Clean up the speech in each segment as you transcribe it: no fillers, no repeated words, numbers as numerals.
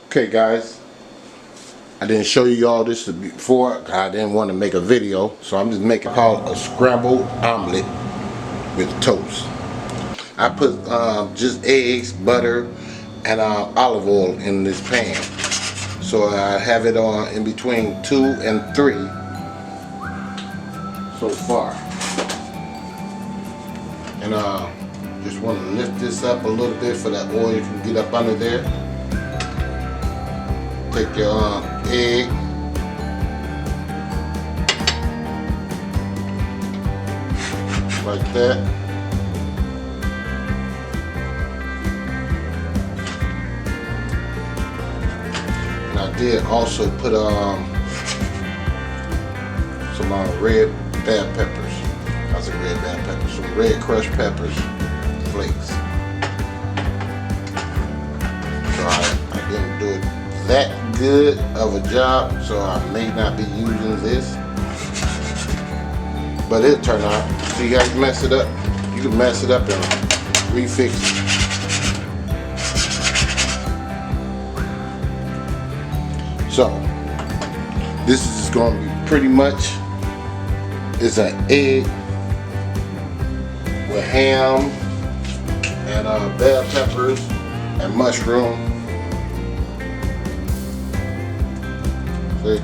Okay guys, I didn't show you all this before. I didn't want to make a video, so I'm just making called a scrambled omelet with toast. I put just eggs, butter, and olive oil in this pan. So I have it on in between 2 and 3 so far. And just want to lift this up a little bit for that oil can get up under there. Take your egg, like that. And I did also put some red bell peppers. I said red bell peppers. Some red crushed peppers, flakes. So I didn't do it that good of a job, so I may not be using this, but it'll turn out. See how you mess it up? You can mess it up and refix it. So this is going to be pretty much, it's an egg with ham and bell peppers and mushroom. See?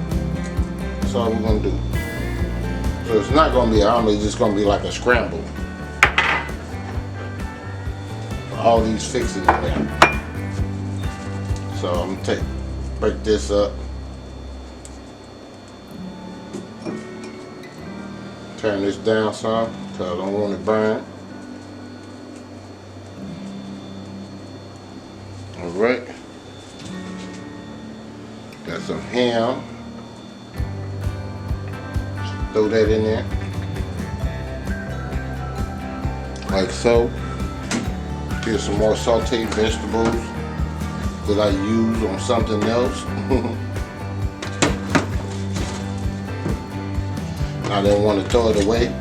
That's all we're going to do. So it's not going to be an omelet, it's just going to be like a scramble. All these fixings in there. So I'm going to break this up. Turn this down some because I don't want it burned. Alright. Got some ham. Throw that in there. Like so. Here's some more sauteed vegetables that I use on something else. I didn't want to throw it away.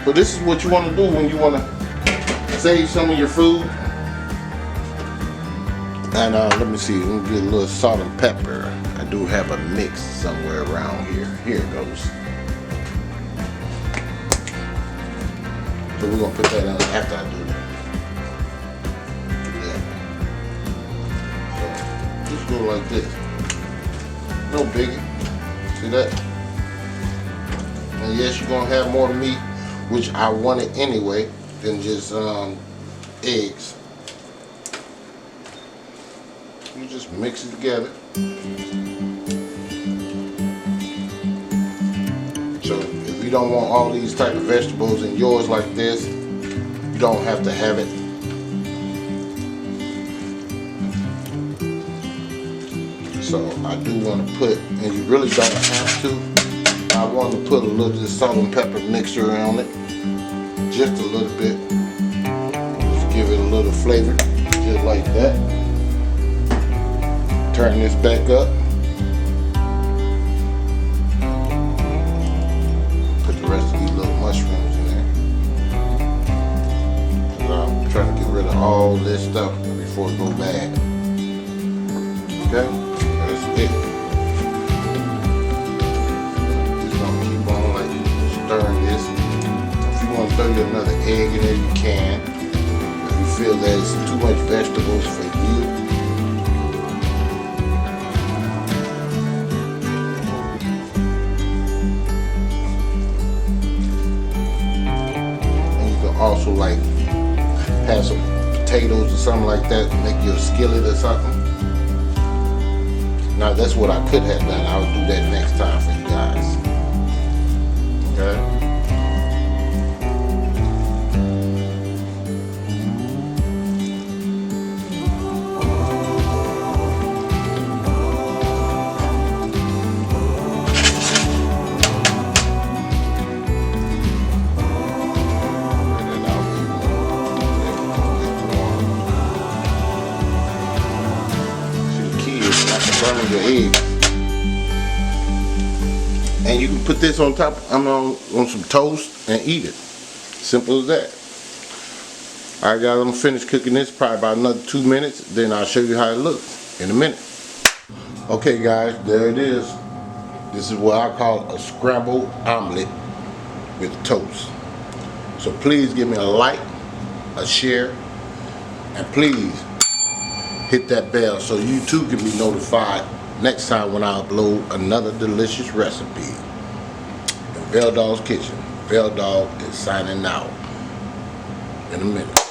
So this is what you want to do when you want to save some of your food. And let me see, let me get a little salt and pepper. I do have a mix somewhere around here. Here it goes. So we're going to put that in after I do that. Yeah. So just go like this. No biggie. See that? And yes, you're going to have more meat, which I wanted anyway, than just eggs. You just mix it together. So if you don't want all these type of vegetables in yours like this, you don't have to have it. So I do want to put, and you really don't have to, I want to put a little of this salt and pepper mixture on it. Just a little bit. Just give it a little flavor. Just like that. Turn this back up. Put the rest of these little mushrooms in there. And I'm trying to get rid of all this stuff before it goes bad. Okay? That's it. Just gonna keep on like stirring this. If you want to throw another egg in there, you can. If you feel that it's too much vegetables for you. Also like have some potatoes or something like that, make you a skillet or something. Now that's what I could have done. I'll do that next time for you guys. Okay. Burn your egg, and you can put this on top. on some toast and eat it. Simple as that. Alright guys, I'm gonna finish cooking this probably about another 2 minutes. Then I'll show you how it looks. in a minute. Okay guys, there it is. This is what I call a scrambled omelet with toast. So please give me a like, a share, and please hit that bell so you too can be notified next time when I upload another delicious recipe. In Bell Dogg's Kitchen. Bell Dogg is signing out in a minute.